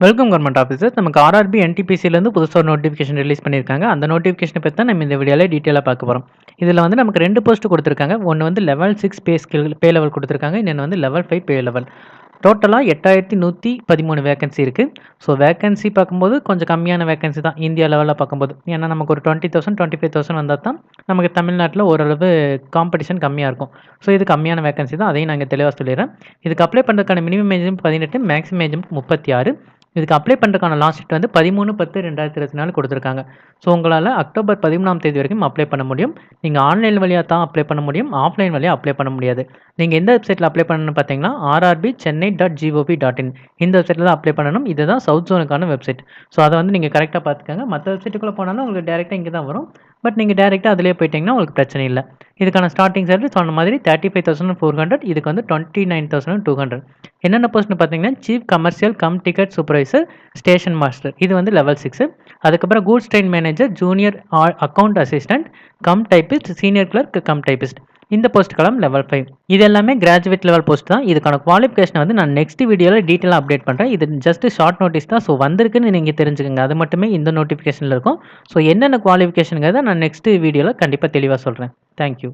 Welcome government officers. நமக்கு RRB என்டிபிசிலேருந்து புதுசாக ஒரு நோட்டிஃபிகேஷன் ரிலீஸ் பண்ணியிருக்காங்க. அந்த நோட்டிஃபிகேஷனை பற்றி தான் நம்ம இந்த வீடியோவில் டீட்டெயிலாக பார்க்க போகிறோம். இதில் வந்து நமக்கு 2 போஸ்ட் கொடுத்துருக்காங்க. ஒன்று வந்து லெவல் 6 பே லெவல் கொடுத்துருக்காங்க. இன்னொன்று வந்து லெவல் 5 பே லெவல். டோட்டலாக 8113 வேகன்சி இருக்குது. ஸோ வேகன்சி பார்க்கும்போது கொஞ்சம் கம்மியான வேகன்சி தான் இந்தியா லெவலில் பார்க்கும்போது. ஏன்னா நமக்கு ஒரு 20,000 25,000 வந்தால் தான் நமக்கு தமிழ்நாட்டில் ஓரளவு காம்படிஷன் கம்மியாக இருக்கும். ஸோ இது கம்மியான வேகன்சி தான், அதையும் நாங்கள் தெளிவாக சொல்லிடுறேன். இதுக்கு அப்ளை பண்ணுறதுக்கான மினிமம் ஏஜ் 18, மேக்ஸிமம் ஏஜ் 36. இதுக்கு அப்ளை பண்ணுறதுக்கான லாஸ்ட் டேட் வந்து 13/10/2024 கொடுத்துருக்காங்க. ஸோ உங்களால் அக்டோபர் 13ஆம் தேதி வரைக்கும் அப்ளை பண்ண முடியும். நீங்கள் ஆன்லைன் வழியாக தான் அப்ளை பண்ண முடியும், ஆஃப்லைன் வழியாக அப்ளை பண்ண முடியாது. நீங்கள் எந்த வெப்சைட்டில் அப்ளை பண்ணணும்னு பார்த்தீங்கன்னா rrbchennai.gov.in இந்த வெப்சைட்டில் தான் அப்ளை பண்ணணும். இதுதான் சவுத் ஜோனுக்கான வெப்சைட். ஸோ அதை வந்து நீங்கள் கரெக்டாக பார்த்துக்கோங்க. மற்ற வெப்சைட்டுக்குள்ளே போனாலும் உங்களுக்கு டேரெக்டாக இங்கே தான் வரும். பட் நீங்கள் டேரெக்டாக அதிலே போயிட்டீங்கன்னா உங்களுக்கு பிரச்சனை இல்லை. இதுக்கான ஸ்டார்டிங் சேலரி சொன்ன மாதிரி 35,400. இதுக்கு வந்து 29,200. என்னென்ன போஸ்ட்னு பார்த்தீங்கன்னா chief commercial cum ticket supervisor, station master, இது வந்து லெவல் 6. அதுக்கப்புறம் goods train manager, junior account assistant cum typist, senior clerk cum typist, இந்த போஸ்ட்டுக்கெல்லாம் லெவல் 5. இது எல்லாமே கிராஜுவேட் லெவல் போஸ்ட் தான். இதுக்கான குவாலிஃபிகேஷனை வந்து நான் நெக்ஸ்ட் வீடியோவில் டீட்டெயிலாக அப்டேட் பண்ணுறேன். இது ஜஸ்ட் ஷார்ட் நோட்டீஸ் தான். ஸோ வந்திருக்குன்னு நீங்கள் தெரிஞ்சுக்கோங்க. அது மட்டுமே இந்த நோட்டிஃபிகேஷனில் இருக்கும். ஸோ என்னென்ன குவாலிஃபிகேஷனுங்கிறத நான் நெக்ஸ்ட் வீடியோவில் கண்டிப்பாக தெளிவாக சொல்கிறேன். தேங்க்யூ.